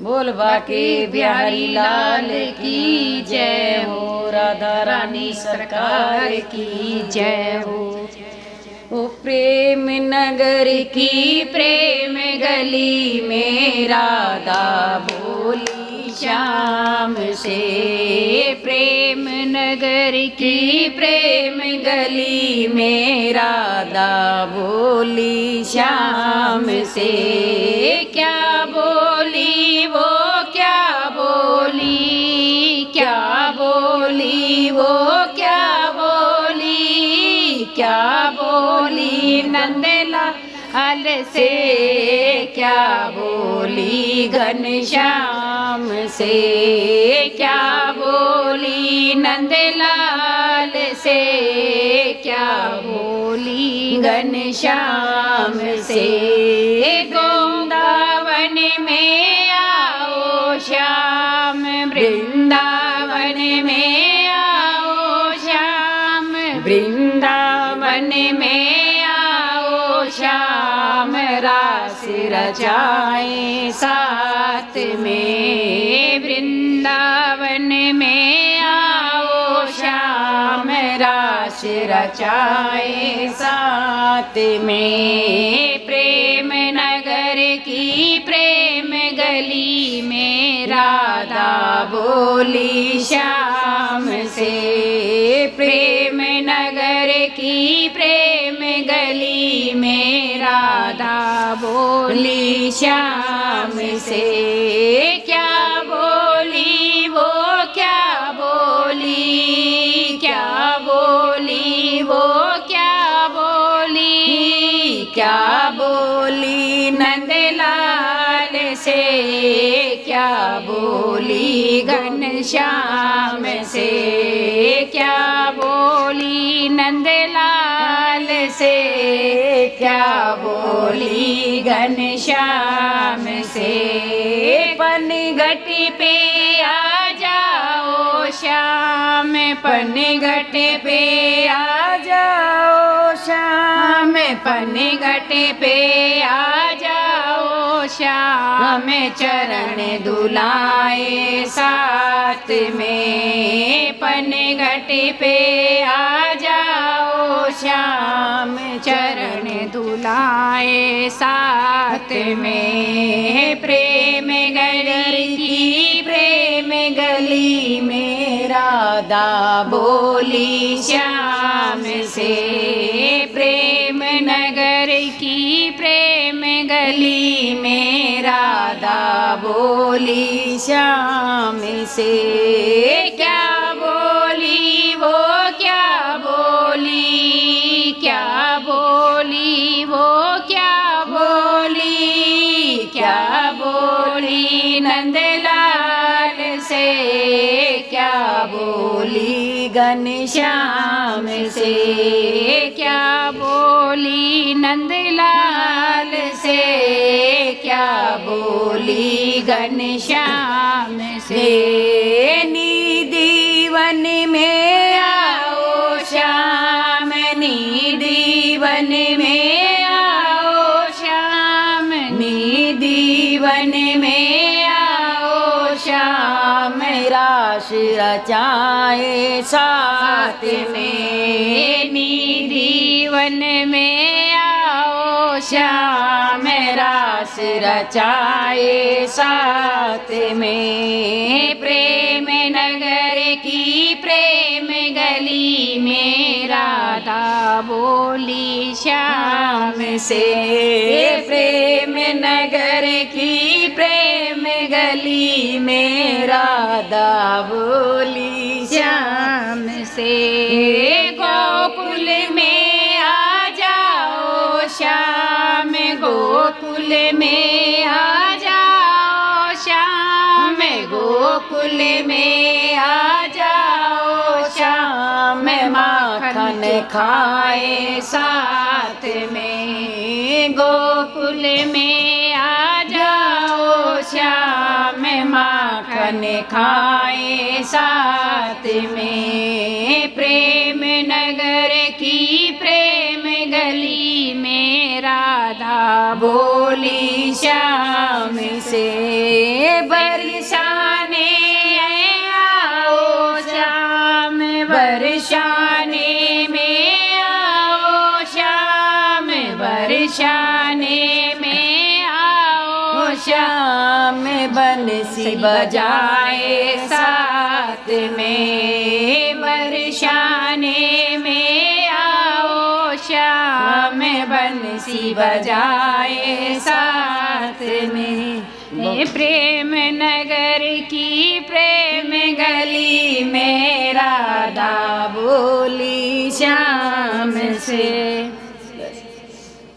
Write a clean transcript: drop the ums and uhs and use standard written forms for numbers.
बोल बाके बिहारी लाल की जय हो, राधा रानी सरकार की जय हो। ओ प्रेम नगर की प्रेम गली में राधा बोली श्याम से, प्रेम नगर की प्रेम गली में राधा बोली श्याम से। क्या बोली वो क्या बोली, क्या बोली वो क्या बोली, क्या बोली नंदलाल से, क्या बोली घनश्याम से, क्या बोली नंदलाल से, क्या बोली घनश्याम से। वृंदावन में आओ श्याम, वृंदावन में आओ श्याम, वृंदावन में आओ श्याम, रास रचाए साथ में, वृंदावन में आओ श्याम, रास रचाए साथ में। प्रेम नगर की प्रेम गली में राधा बोली श्याम से, प्रेम नगर की प्रेम गली में राधा बोली श्याम से। क्या बोली वो क्या बोली, क्या बोली वो क्या बोली, क्या बोली नंदलाल से, क्या बोली घनश्याम से, क्या बोली नंदलाल से, क्या बोली घनश्याम से। पनघट पे आ जाओ श्याम, पनघट पे आ जाओ श्याम, पनघट पे आ जाओ श्याम, चरण दुलाए साथ में, पनघट पे आ जाओ श्याम, चरण दुलाए साथ में। प्रेम गली की प्रेम गली में राधा बोली श्याम से, प्रेम नगर की प्रेम गली में राधा बोली श्याम से। क्या बोली वो क्या बोली, क्या बोली वो क्या बोली, क्या बोली नंदलाल से, क्या बोली घनश्याम से, क्या बोली नंदलाल से, क्या बोली घनश्याम से। निधिवन में आओ श्याम, निधिवन में आओ श्याम, निधिवन में आओ श्याम, रास रचाए साथ में, निधिवन में आओ श्याम, रास रचाए साथ में। प्रेम नगर की प्रेम गली में राधा बोली श्याम से, प्रेम नगर की प्रेम गली में राधा बोली श्याम से। गोकुल में आ जाओ श्याम, गोकुल में आ जाओ श्याम, गोकुल में आ जाओ श्याम, माखन खाए साथ में, गोकुल में आ जाओ श्याम, माखन खाए साथ में। प्रेम नगर की प्रेम गली में राधा बोली श्याम से, बरसाने आओ श्याम, बरसाने में आओ श्याम, बरसाने में आओ श्याम, बंसी बजाए साथ में, बरसाने में आओ श्याम, बंसी बजाए साथ में। प्रेम नगर की प्रेम गली में राधा बोली श्याम से,